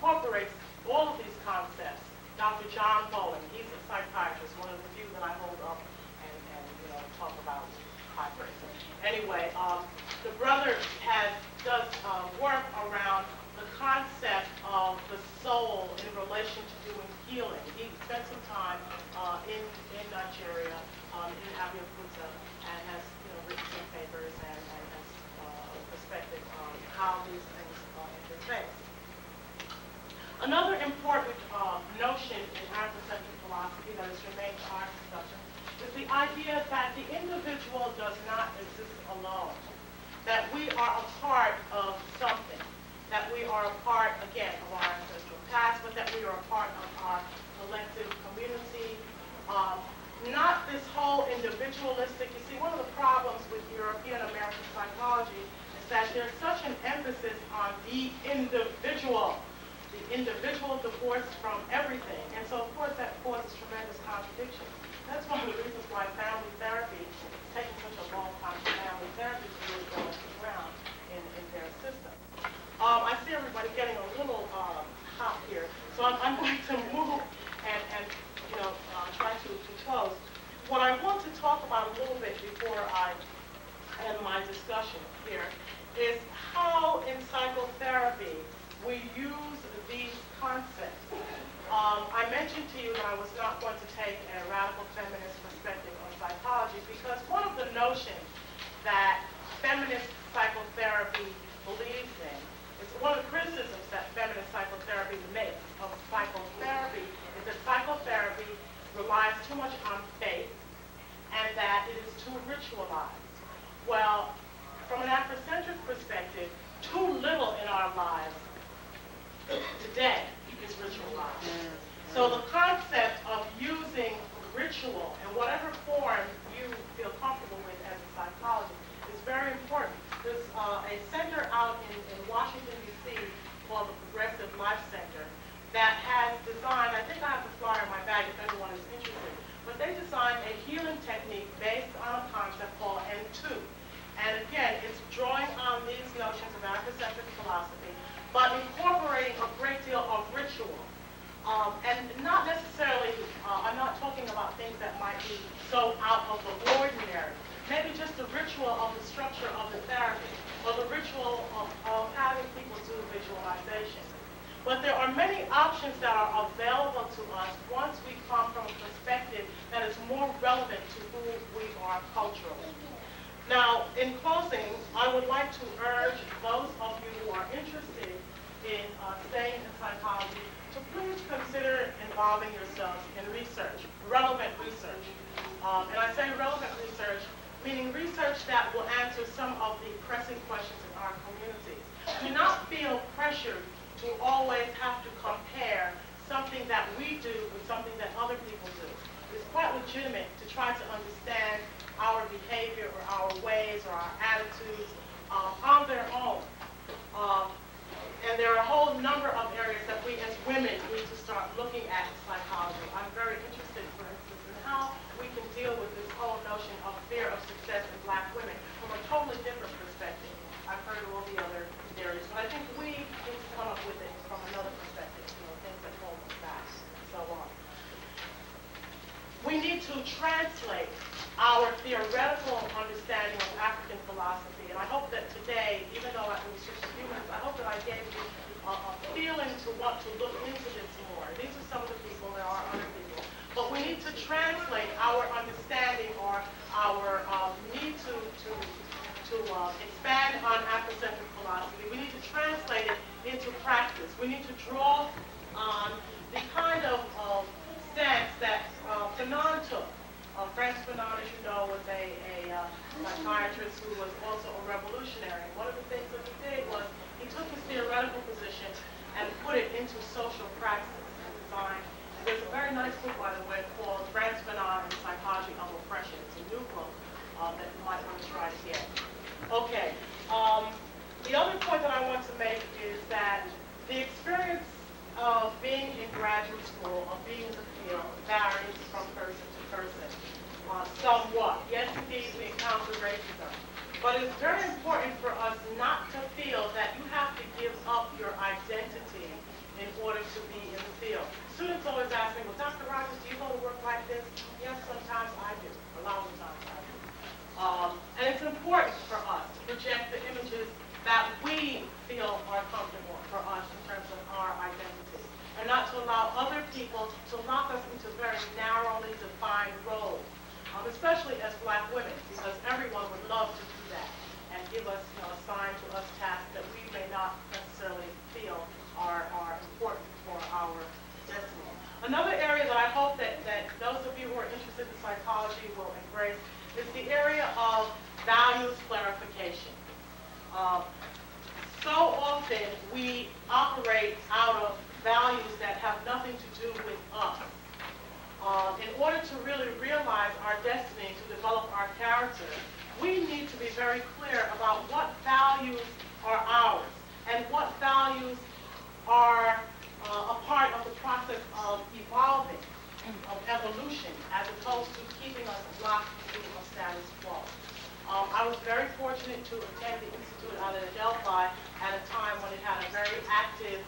incorporates all of these concepts. Dr. John Bowling, he's a psychiatrist, one of the few that I hold up and talk about high praise. Anyway, the brother does work around the concept of the soul in relation to doing healing. He spent some time in Nigeria, in Abeokuta, and has written some papers and has a perspective on how these things interface. Another important notion in Afrocentric philosophy that has remained to our discussion is the idea that the individual does not exist alone, that we are a part of something, that we are a part, again, of our ancestral past, but that we are a part of our collective community. Not this whole individualistic. You see, one of the problems with European American psychology is that there's such an emphasis on the individual divorced from everything. And so, of course, that causes tremendous contradiction. That's one of the reasons why family therapy is taking such a long time for family therapy to really go into the ground in their system. I see everybody getting a little hot here, so I'm going to move and try to close. What I want to talk about a little bit before I end my discussion here is how in psychotherapy we use these concepts. I mentioned to you that I was not going to take a radical feminist perspective on psychology because one of the notions that feminist psychotherapy believes in is one of the criticisms that feminist psychotherapy makes of psychotherapy is that psychotherapy relies too much on faith and that it is too ritualized. Well, from an Afrocentric perspective, too little in our lives today is ritualized. So the concept of using ritual in whatever form you feel comfortable with as a psychologist is very important. There's a center out in Washington, D.C. called the Progressive Life Center that has designed, I think I have the flyer in my bag if anyone is interested, but they designed a healing technique based on a concept called N2. And again, it's drawing on these notions of Afrocentric philosophy, but incorporating a great deal of ritual. And not necessarily, I'm not talking about things that might be so out of the ordinary. Maybe just the ritual of the structure of the therapy, or the ritual of having people do visualization. But there are many options that are available to us once we come from a perspective that is more relevant to who we are culturally. Now, in closing, I would like to urge those of you who are interested in staying in psychology to please consider involving yourselves in research, relevant research. And I say relevant research, meaning research that will answer some of the pressing questions in our communities. Do not feel pressured to always have to compare something that we do with something that other people do. It's quite legitimate to try to understand our behavior or our ways or our attitudes on their own. And there are a whole number of areas that we as women need to start looking at in psychology. I'm very interested, for instance, in how we can deal with this whole notion of fear of success in black women from a totally different perspective. I've heard all the other areas, but I think we need to come up with it from another perspective, things that hold us back, and so on. We need to translate our theoretical understanding of African philosophy, and I hope that today, even though it was just a few minutes, I hope that I gave you a feeling to want to look into this more. These are some of the people, there are other people, but we need to translate our understanding or our need to expand on Afrocentric philosophy. We need to translate it into practice. We need to draw on the kind of stance that Fanon took. Franz Fanon, as you know, was a psychiatrist who was also a revolutionary. One of the things that he did was he took his theoretical position and put it into social practice and design. There's a very nice book, by the way, called Franz Fanon and the Psychology of Oppression. It's a new book that you might want to try to get. Okay. The other point that I want to make is that the experience of being in graduate school, of being in the field, varies from person to person somewhat. Yes, indeed, we encounter racism. But it's very important for us not to feel that you have to give up your identity in comfortable for us in terms of our identity, and not to allow other people to lock us into very narrowly defined roles, especially as Black women, because everyone would love to do that and give us, assign to us tasks that we may not necessarily feel are important for our destiny. Another area that I hope that those of you who are interested in psychology will embrace is the area of values clarification. So often we operate out of values that have nothing to do with us. In order to really realize our destiny, to develop our character, we need to be very clear about what values are ours and what values are a part of the process of evolving, of evolution, as opposed to keeping us locked into a status quo. I was very fortunate to attend the Institute out of Delphi at a time when it had a very active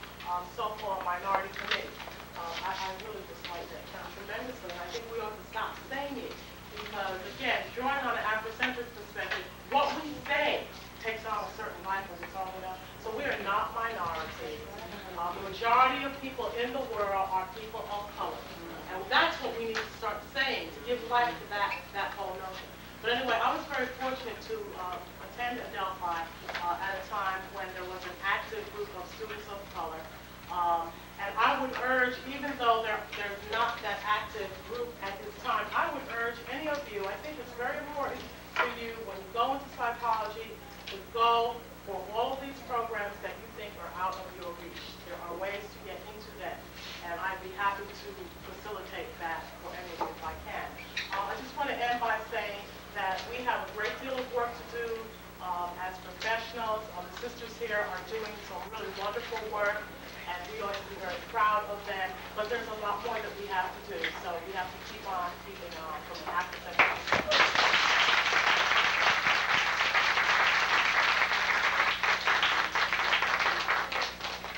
so-called minority committee. I really dislike that term tremendously, and I think we ought to stop saying it because, again, drawing on an Afrocentric perspective, what we say takes on a certain life of its own. So we are not minorities. The majority of people in the world are people of color, and that's what we need to start saying to give life to that whole notion. But anyway, I was very fortunate to attend Delphi at a time when there was an active group of students of color. And I would urge, even though there's not that active group at this time, I would urge any of you, I think it's very important for you when you go into psychology to go for all of these programs that you think are out of your reach. There are ways to get into that, and I'd be happy to facilitate that for any of you if I can. I just want to end by saying that we have a great deal of work to do as professionals. The sisters here are doing some really wonderful work, and we ought to be very proud of them. But there's a lot more that we have to do, so we have to keep on keeping on from the academic.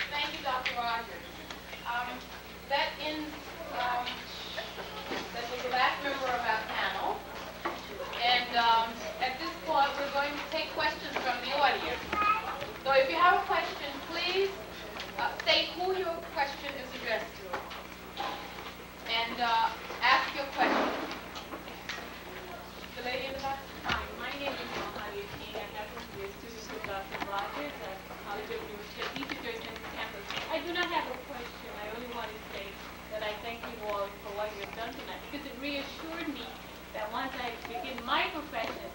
Thank you, Dr. Rogers. That ends, that was the last member of our panel. And at this point, we're going to take questions from the audience. So if you have a question, please state who your question is addressed to. And ask your question. The lady in the back? Hi, my name is Mohamed King. I happen to be a student with Dr. Rogers at College of University in campus. I do not have a question. I only want to say that I thank you all for what you've done tonight because it reassured me that once I begin my profession,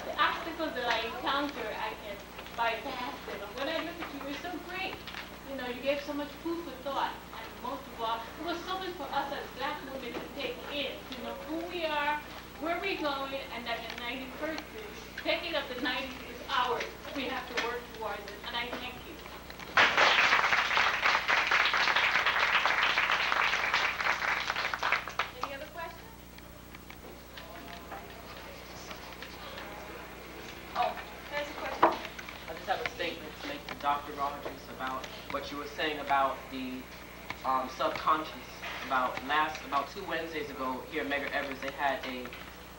the obstacles that I encounter, I can bypass them. And when I look at you, you're so great. You know, you gave so much food for thought. And most of all, it was so much for us as Black women to take in, to know who we are, where we're going, and that the 91st is, taking up the 90s is ours. We have to work towards it. And I thank you. Any other questions? Oh, there's a question. I just have a statement to make to Dr. Rogers about what you were saying about the subconscious. About 2 Wednesdays ago here at Medgar Evers, they had a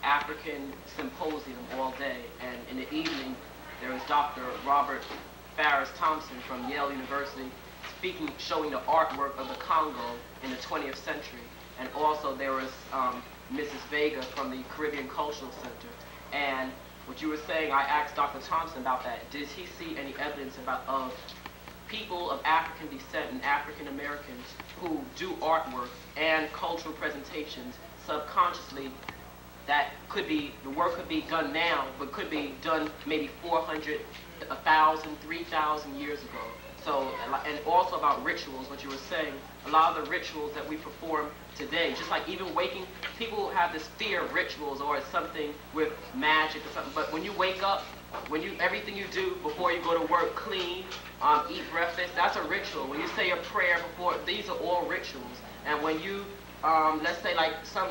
African symposium all day, and in the evening there was Dr. Robert Farris Thompson from Yale University speaking, showing the artwork of the Congo in the 20th century, and also there was Mrs. Vega from the Caribbean Cultural Center. And what you were saying, I asked Dr. Thompson about that. Did he see any evidence of people of African descent and African Americans who do artwork and cultural presentations subconsciously that the work could be done now, but could be done maybe 400, 1,000, 3,000 years ago? So, and also about rituals, what you were saying, a lot of the rituals that we perform today, just like even waking, people have this fear of rituals or it's something with magic or something, but when you wake up, everything you do before you go to work, clean, eat breakfast, that's a ritual. When you say a prayer before, these are all rituals. And when you, let's say like some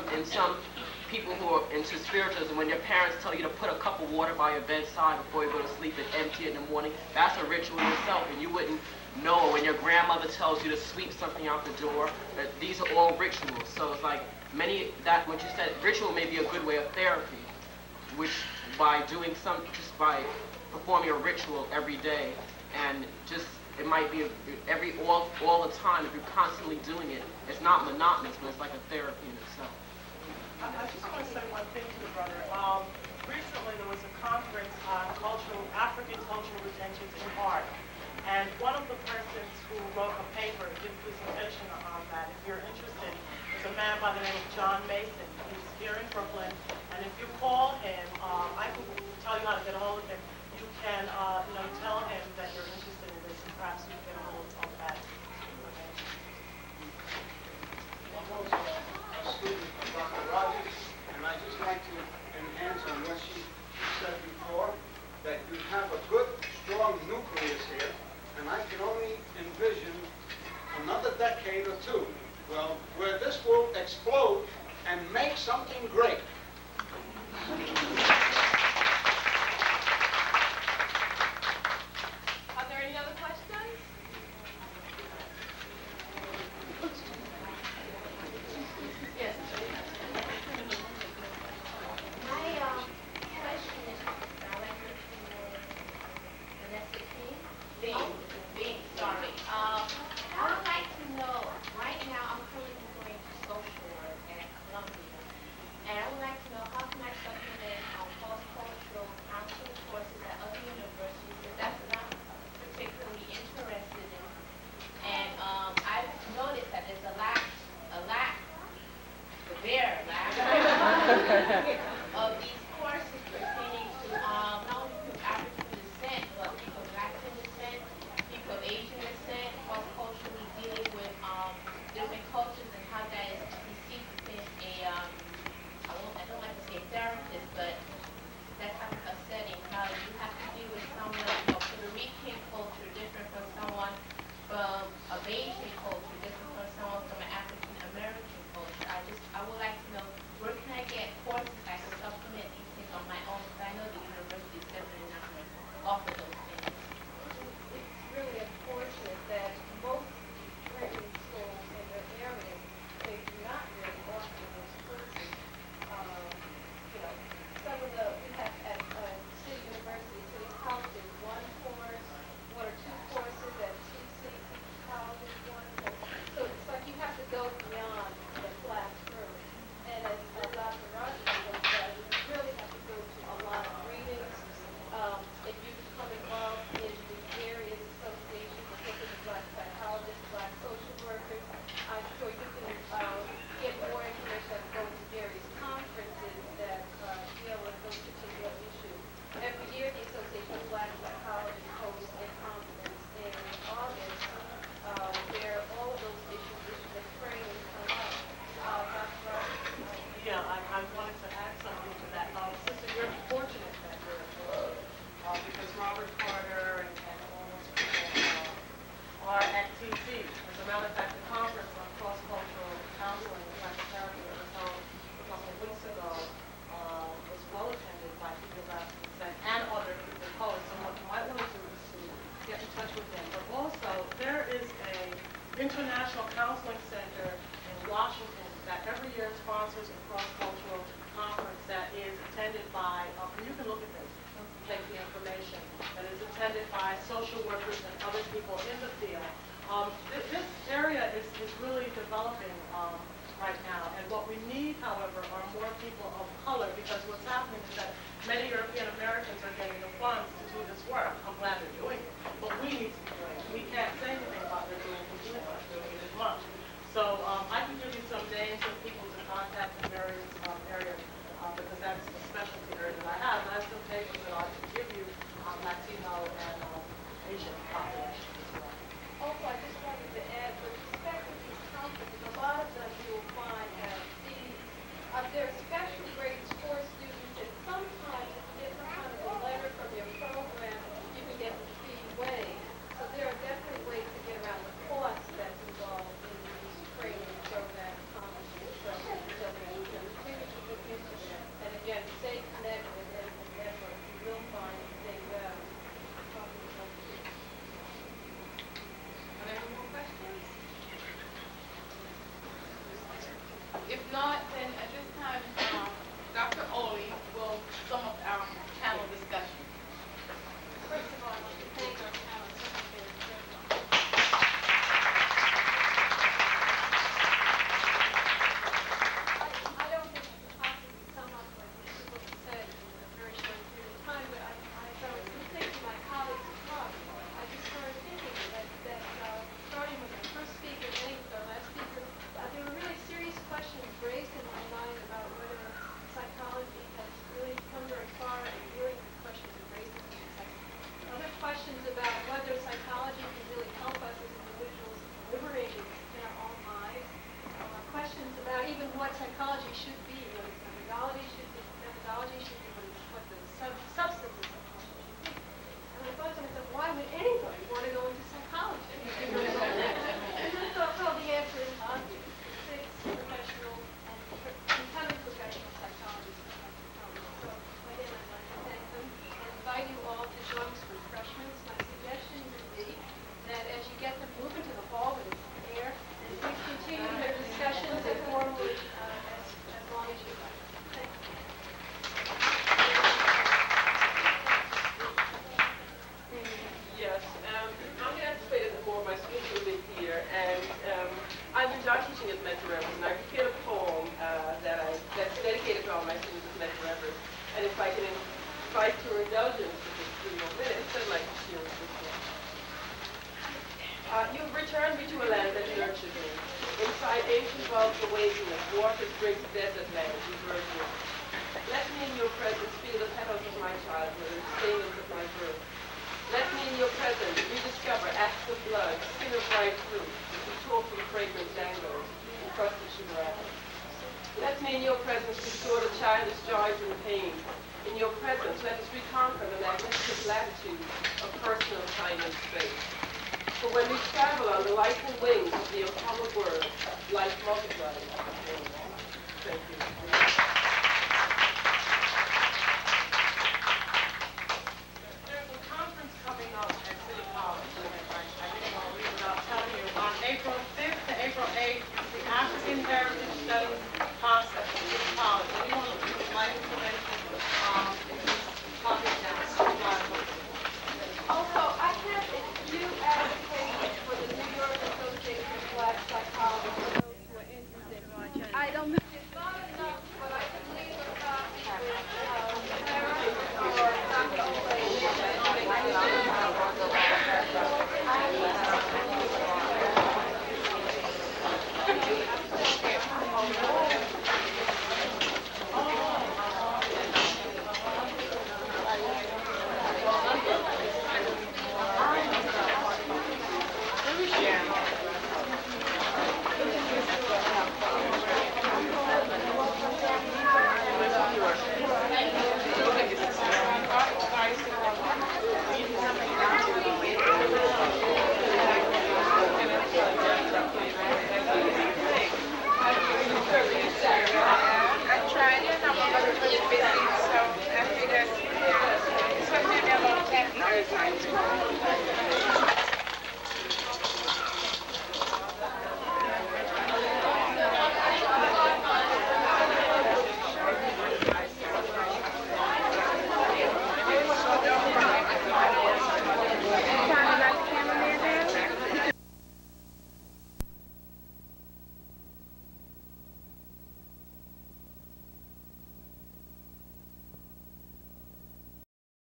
people who are into spiritualism, when your parents tell you to put a cup of water by your bedside before you go to sleep and empty it in the morning, that's a ritual yourself, and you wouldn't know. When your grandmother tells you to sweep something out the door, these are all rituals. So it's like what you said, ritual may be a good way of therapy, which by doing just by performing a ritual every day and just it might be all the time. If you're constantly doing it, it's not monotonous, but it's like a therapy in itself. I just want to say one thing to the brother. Recently there was a conference on African cultural retentions in art. And one of the persons who wrote a paper, did a presentation on that, if you're interested, is a man by the name of John Mason. He's here in Brooklyn. And if you call him, I can tell you how to get a hold of him. You can tell him that you're interested in this, and perhaps you can get a hold of that. Student of Dr. Rogers, and I'd just like to enhance on what she said before, that you have a good, strong nucleus here, and I can only envision another decade or two, well, where this will explode and make something great. Are there any other questions? Yes. My question is directed to Vanessa King. Dean, sorry. I would like to know, right now I'm currently going to social work at Columbia, and I would like to know how can I supplement cross-cultural counseling courses at other universities, because that's what I'm particularly interested in. And I've noticed that there's a lack of these courses pertaining to not only people of African descent, but people of Latin descent, people of Asian descent, cross-culturally dealing with different cultures and how that is received within I don't like to say therapist, but that type of setting, how you have to deal with someone of Puerto Rican culture different from someone from of Asian culture, different from someone from an African American culture. I would like to know, where can I get courses that can supplement these things on my own? Because I know the university is definitely not going to offer those things. It's really unfortunate that most training schools in their areas, they do not really offer those courses. Some of we have at City University, City Colleges, one or two courses at two city colleges, one. So it's like you have to go beyond the classroom. And as Dr. Rogers said, you really have to go to a lot of readings. If you become involved in the various associations, particularly Black psychologists, Black social workers, I'm sure you can get more information and go to various conferences that deal with those particular issues. Every year, the Association of Black Psychologists hosts a conference in August where all of those issues of training come up. Dr. Rogers? Yeah, I wanted to add something to that. Sister, you're fortunate that you're involved because Robert Carter and all those people are at TC. As a matter of fact, the conference on cross-cultural counseling and psychotherapy that was held a couple of weeks ago was well attended by people of African descent and other people of color. So what you might want to do is to get in touch with them. But also, there is a international counseling center in Washington that every year sponsors a cross-cultural conference that is attended by, and you can look at this, take the information, that is attended by social workers and other people in the field. This area is really developing right now, and what we need, however, are more people of color, because what's happening is that many European Americans are getting the funds to do this work. I'm glad they're doing it, but we need to be doing it. We can't say anything about they're doing it because we're not doing it as much. So I can give you some names of people to contact in various areas because that's the specialty area that I have. And I have some papers that I can give you on Latino and Asian populations as well. Also, I just wanted to add, with respect to these conferences, a lot of them you will find have fees. There are special grades for students, and sometimes if you get some kind of a letter from your program, you can get the fee waived. So Medgar Evers, and I repeat a poem that's dedicated to all my students of Medgar Evers. And if I can invite your indulgence for just 3 more minutes, I'd like to share it with you. You've returned me to a land that nurtured me. Inside ancient vaults awaiting us, waters drink desert land, you bird me. Let me in your presence feel the petals of my childhood and stamens of my birth. Let me in your presence rediscover acts of blood, skin of ripe fruit, and talk from fragrant dangles, and crusted sugar apples. Let me in your presence restore the childish joys and pains. In your presence, let us reconquer the magnificent latitude of personal time and space. For when we travel on the lightning wings of the Apollo word, life multiplies.